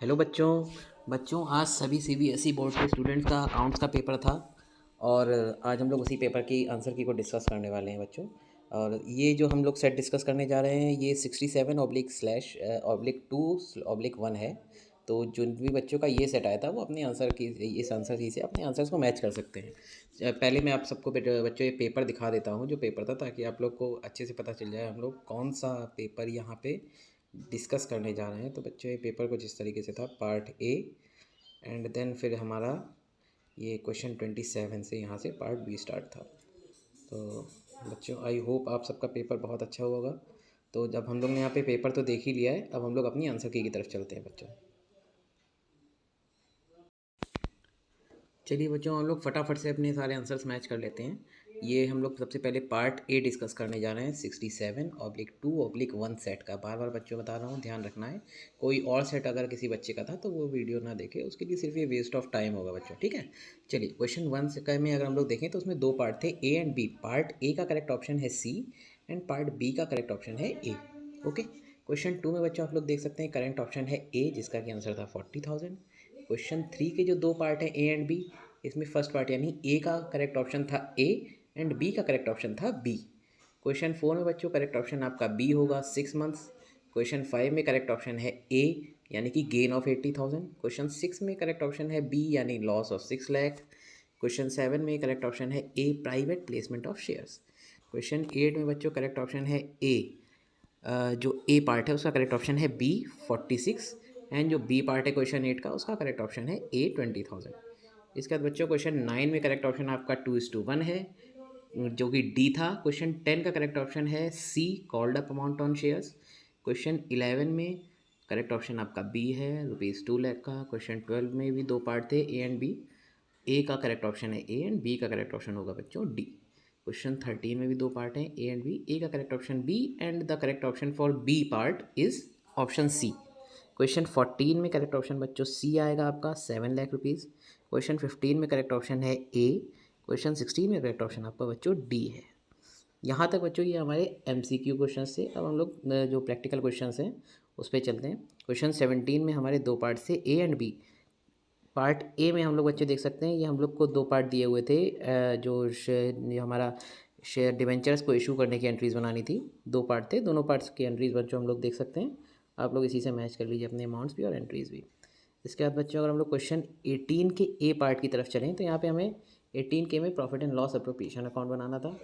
Hello बच्चों। आज सभी सीबीएसई बोर्ड के स्टूडेंट्स का अकाउंट्स का पेपर था और आज हम लोग उसी पेपर की आंसर की को डिस्कस करने वाले हैं बच्चों। और ये जो हम लोग सेट डिस्कस करने जा रहे हैं ये 67//2/1 है। तो जो भी बच्चों का ये सेट आया था वो अपने आंसर की इस आंसर की से अपने आंसर्स को मैच कर सकते हैं। पहले मैं आप सबको बच्चों ये पेपर दिखा देता हूँ जो पेपर था, ताकि आप लोग को अच्छे से पता चल जाए हम लोग कौन सा पेपर यहाँ पे डिस्कस करने जा रहे हैं। तो बच्चों ये पेपर कुछ इस तरीके से था, पार्ट ए एंड देन फिर हमारा ये क्वेश्चन 27 से यहाँ से पार्ट बी स्टार्ट था। तो बच्चों आई होप आप सबका पेपर बहुत अच्छा होगा। तो जब हम लोग ने यहाँ पे पेपर तो देख ही लिया है, अब हम लोग अपनी आंसर की तरफ चलते हैं बच्चों। चलिए बच्चों, हम लोग फटाफट से अपने सारे आंसर्स मैच कर लेते हैं। ये हम लोग सबसे पहले पार्ट ए डिस्कस करने जा रहे हैं 67/2/1 सेट का। बार बार बच्चों बता रहा हूँ, ध्यान रखना है। कोई और सेट अगर किसी बच्चे का था तो वो वीडियो ना देखे, उसके लिए सिर्फ ये वेस्ट ऑफ टाइम होगा बच्चों, ठीक है। चलिए क्वेश्चन 1 से का में अगर हम लोग देखें तो उसमें दो पार्ट थे, A and B. Part A का करेक्ट ऑप्शन है सी एंड पार्ट बी का करेक्ट ऑप्शन है ए। ओके। क्वेश्चन 2 में बच्चों आप लोग देख सकते हैं करेक्ट ऑप्शन है ए, जिसका कि आंसर था 40,000। क्वेश्चन 3 के जो दो पार्ट हैं ए एंड बी, इसमें फर्स्ट पार्ट यानी ए का करेक्ट ऑप्शन था ए एंड बी का करेक्ट ऑप्शन था बी। क्वेश्चन 4 में बच्चों करेक्ट ऑप्शन आपका बी होगा, 6 मंथ्स। क्वेश्चन 5 में करेक्ट ऑप्शन है ए यानी कि गेन ऑफ 80,000। क्वेश्चन 6 में करेक्ट ऑप्शन है बी यानी लॉस ऑफ 6 लाख। क्वेश्चन 7 में करेक्ट ऑप्शन है A, private placement of shares. Question 8 में बच्चों करेक्ट ऑप्शन है ए, जो ए पार्ट है उसका करेक्ट ऑप्शन है बी, 46। एंड जो बी पार्ट है क्वेश्चन 8 का, उसका करेक्ट ऑप्शन है ए, 20,000। इसके बाद बच्चों क्वेश्चन 9 में करेक्ट ऑप्शन आपका 2:1 है, जो कि डी था। क्वेश्चन 10 का करेक्ट ऑप्शन है C, called up amount on shares. Question 11 में करेक्ट ऑप्शन आपका बी है, ₹2 लाख का। क्वेश्चन 12 में भी दो पार्ट थे ए एंड बी। ए का करेक्ट ऑप्शन है ए एंड बी का करेक्ट ऑप्शन होगा बच्चों डी। क्वेश्चन 13 में भी दो पार्ट हैं ए एंड बी। ए का correct option B and the correct option for B part is option C. Question 14 में करेक्ट ऑप्शन बच्चों सी आएगा आपका, ₹7 लाख। क्वेश्चन 15 में करेक्ट ऑप्शन है ए। क्वेश्चन 16 में करेक्ट ऑप्शन आपका बच्चों डी है। यहाँ तक बच्चों ये हमारे MCQ क्वेश्चन थे। अब हम लोग जो प्रैक्टिकल क्वेश्चन हैं उस पर चलते हैं। क्वेश्चन 17 में हमारे दो पार्ट थे A and B. Part A में हम लोग बच्चे देख सकते हैं, ये हम लोग को दो पार्ट दिए हुए थे। जो हमारा शेयर डिवेंचर्स को इशू करने की एंट्रीज़ बनानी थी, दो पार्ट थे। दोनों पार्ट्स की एंट्रीज़ बच्चों हम लोग देख सकते हैं। आप लोग इसी से मैच कर लीजिए अपने अमाउंट्स भी और एंट्रीज़ भी। इसके बाद बच्चों अगर हम लोग क्वेश्चन 18 के ए पार्ट की तरफ चलें तो यहाँ पे हमें 18 के में profit and loss appropriation account बनाना था।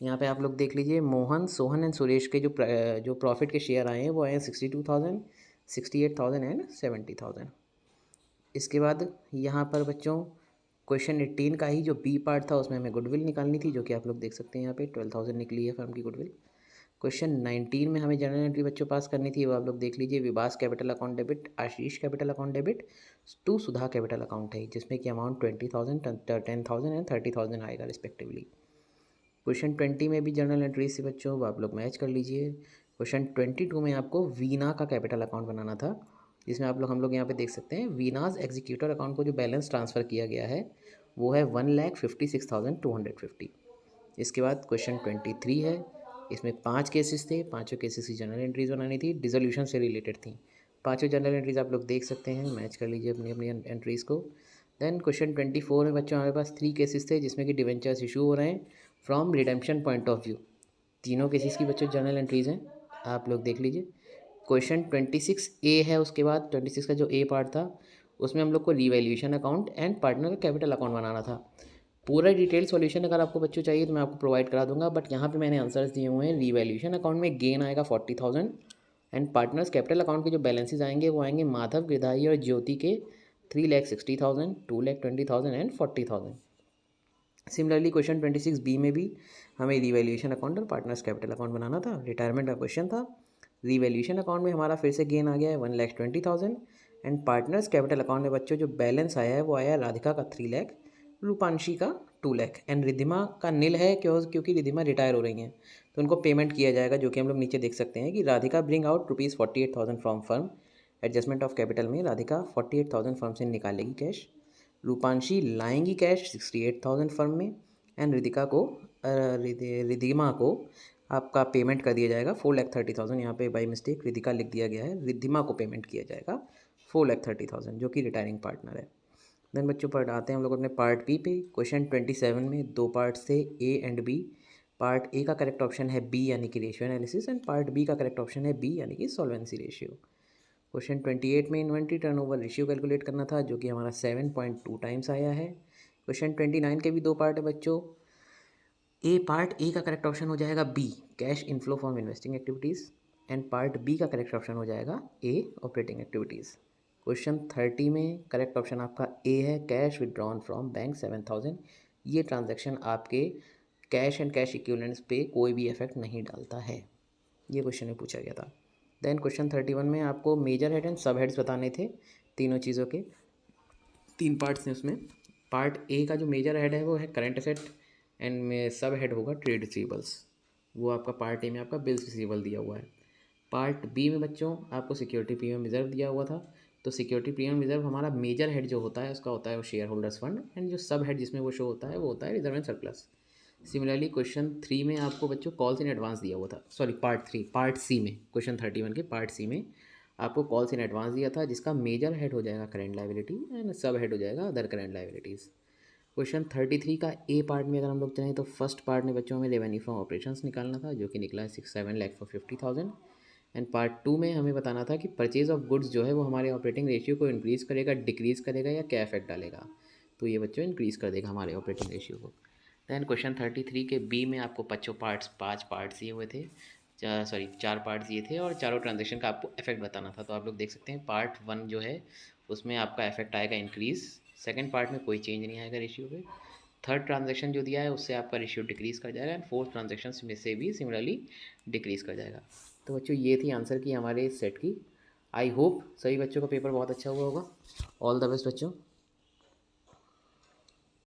यहाँ पे आप लोग देख लीजिए, मोहन, सोहन एंड सुरेश के जो प्रॉफिट के शेयर आए हैं वो आए हैं 62,000, 68,000 एंड 70,000। इसके बाद यहाँ पर बच्चों क्वेश्चन 18 का ही जो बी पार्ट था उसमें हमें गुडविल निकालनी थी, जो कि आप लोग देख सकते हैं यहाँ पे 12,000 निकली है फर्म की गुडविल। क्वेश्चन 19 में हमें जनरल एंट्री बच्चों पास करनी थी, वो आप लोग देख लीजिए, Vibhas capital account debit, Ashish capital account debit to Sudha capital account है, जिसमें कि अमाउंट 20,000, 10,000 एंड 30,000 आएगा रिस्पेक्टिवली। क्वेश्चन 20 में भी जनरल एंट्री से बच्चों आप लोग मैच कर लीजिए। क्वेश्चन 22 में आपको वीना का कैपिटल अकाउंट बनाना था, जिसमें आप लोग हम लोग यहाँ पे देख सकते हैं वीनाज एग्जीक्यूटर अकाउंट को जो बैलेंस ट्रांसफ़र किया गया है वो है 1,56,250। इसके बाद क्वेश्चन 23 है, इसमें 5 केसेस थे, पाँचों केसेस की जनरल एंट्रीज बनानी थी, डिसोल्यूशन से रिलेटेड थी। पाँचों जनरल एंट्रीज आप लोग देख सकते हैं, मैच कर लीजिए अपनी अपनी एंट्रीज़ को। देन क्वेश्चन 24 में बच्चों हमारे पास 3 केसेस थे, जिसमें कि डिवेंचर्स इशू हो रहे हैं from redemption point of view. तीनों केसेस की बच्चों जनरल एंट्रीज़ हैं, आप लोग देख लीजिए। क्वेश्चन 26 ए है, उसके बाद 26 का जो ए पार्ट था उसमें हम लोग को रीवैल्यूएशन अकाउंट एंड पार्टनर का कैपिटल अकाउंट बनाना था। पूरा डिटेल सॉल्यूशन अगर आपको बच्चों चाहिए तो मैं आपको प्रोवाइड करा दूंगा, बट यहाँ पे मैंने आंसर्स दिए हुए हैं। रीवैल्यूएशन अकाउंट में गेन आएगा 40,000 एंड पार्टनर्स कैपिटल अकाउंट के जो बैलेंसेज आएंगे वो आएंगे माधव, गिरधारी और ज्योति के 3,60,000, 2,20,000 एंड 40,000। सिमिलरली क्वेश्चन 26 बी में भी हमें रीवैल्यूएशन अकाउंट और पार्टनर्स कैपिटल अकाउंट बनाना था, रिटायरमेंट का क्वेश्चन था। रीवैल्यूएशन अकाउंट में हमारा फिर से गेन आ गया है 1,20,000 एंड पार्टनर्स कैपिटल अकाउंट में बच्चों जो बैलेंस आया है वो आया है राधिका का 3 लाख, रूपांशी का 2 लाख एंड रिद्धिमा का नील है, क्योंकि रिद्धिमा रिटायर हो रही हैं तो उनको पेमेंट किया जाएगा, जो कि हम लोग नीचे देख सकते हैं कि Radhika bring out ₹48,000 from firm. Adjustment of capital में राधिका 48,000 फर्म से निकालेगी कैश। रूपांशी लाएंगी कैश 68,000 फर्म में एंड रिद्धिमा को आपका पेमेंट कर दिया जाएगा 4,30,000। यहाँ पे बाई मिस्टेक रिधिका लिख दिया गया है, रिद्धिमा को पेमेंट किया जाएगा 4,30,000 जो कि रिटायरिंग पार्टनर है। देन बच्चों पार्ट आते हैं हम लोग अपने पार्ट बी पे। क्वेश्चन 27 में दो पार्ट थे A and B. Part A का करेक्ट ऑप्शन है बी यानी कि ratio analysis and part B का करेक्ट ऑप्शन है बी यानी कि सॉल्वेंसी रेशियो। क्वेश्चन 28 में इन्वेंट्री टर्नओवर रेशियो कैलकुलेट करना था जो कि हमारा 7.2 टाइम्स आया है। क्वेश्चन 29 के भी दो पार्ट है बच्चों। पार्ट ए का करेक्ट ऑप्शन हो जाएगा B cash inflow from investing activities and part B का करेक्ट ऑप्शन हो जाएगा ए ऑपरेटिंग एक्टिविटीज़। क्वेश्चन 30 में करेक्ट ऑप्शन आपका ए है कैश विड्रॉन फ्रॉम बैंक 7,000। ये ट्रांजैक्शन आपके कैश एंड कैश इक्विवेलेंट्स पे कोई भी इफेक्ट नहीं डालता है। ये क्वेश्चन में पूछा गया था। देन क्वेश्चन 31 में आपको मेजर हेड एंड सब हेड्स बताने थे तीनों चीज़ों के। तीन पार्ट्स हैं उसमें। पार्ट ए का जो मेजर हेड है वो है करंट एसेट एंड में सब हेड होगा ट्रेड रिसीवेबल्स। वो आपका पार्ट ए में आपका बिल्स रिसीवेबल दिया हुआ है। पार्ट बी में बच्चों आपको सिक्योरिटी प्रीमियम रिजर्व दिया हुआ था। तो सिक्योरिटी प्रीमियम रिजर्व हमारा मेजर हेड जो होता है उसका होता है वो शेयर होल्डर्स फंड एंड जो सब हेड जिसमें वो शो होता है वो होता है reserve and surplus. Similarly question 3 में आपको बच्चों कॉल्स इन एडवांस दिया हुआ था। सॉरी पार्ट सी में क्वेश्चन 31 के पार्ट सी में आपको कॉल्स इन एडवांस दिया था जिसका मेजर हेड हो जाएगा करेंट लायबिलिटी एंड सब हेड हो जाएगा अदर करेंट लायबिलिटीज़। क्वेश्चन 33 का ए पार्ट में अगर हम लोग चाहें तो फर्स्ट पार्ट में बच्चों में रेवेन्यू फ्रॉम ऑपरेशंस निकालना था जो कि निकला है 6-7 लाख फॉर 50,000 एंड पार्ट 2 में हमें बताना था कि परचेज ऑफ गुड्स जो है वो हमारे ऑपरेटिंग रेशियो को इंक्रीज़ करेगा, डिक्रीज़ करेगा या क्या इफेक्ट डालेगा। तो ये बच्चों इंक्रीज़ कर देगा हमारे ऑपरेटिंग रेशियो को। दैन क्वेश्चन 33 के बी में आपको बच्चों पाँच पार्ट्स दिए हुए थे, चार पार्ट्स दिए थे और चारों ट्रांजेक्शन का आपको इफेक्ट बताना था। तो आप लोग देख सकते हैं पार्ट 1 जो है उसमें आपका इफेक्ट आएगा इंक्रीज़, सेकंड पार्ट में कोई चेंज नहीं आएगा रेशियो पे, थर्ड ट्रांजेक्शन जो दिया है उससे आपका रेशियो डिक्रीज़ कर जाएगा एंड फोर्थ ट्रांजेक्शन में से भी सिमिलरली डिक्रीज़ कर जाएगा। तो बच्चों ये थी आंसर की हमारे इस सेट की। आई होप सभी बच्चों का पेपर बहुत अच्छा हुआ होगा। ऑल द बेस्ट बच्चों।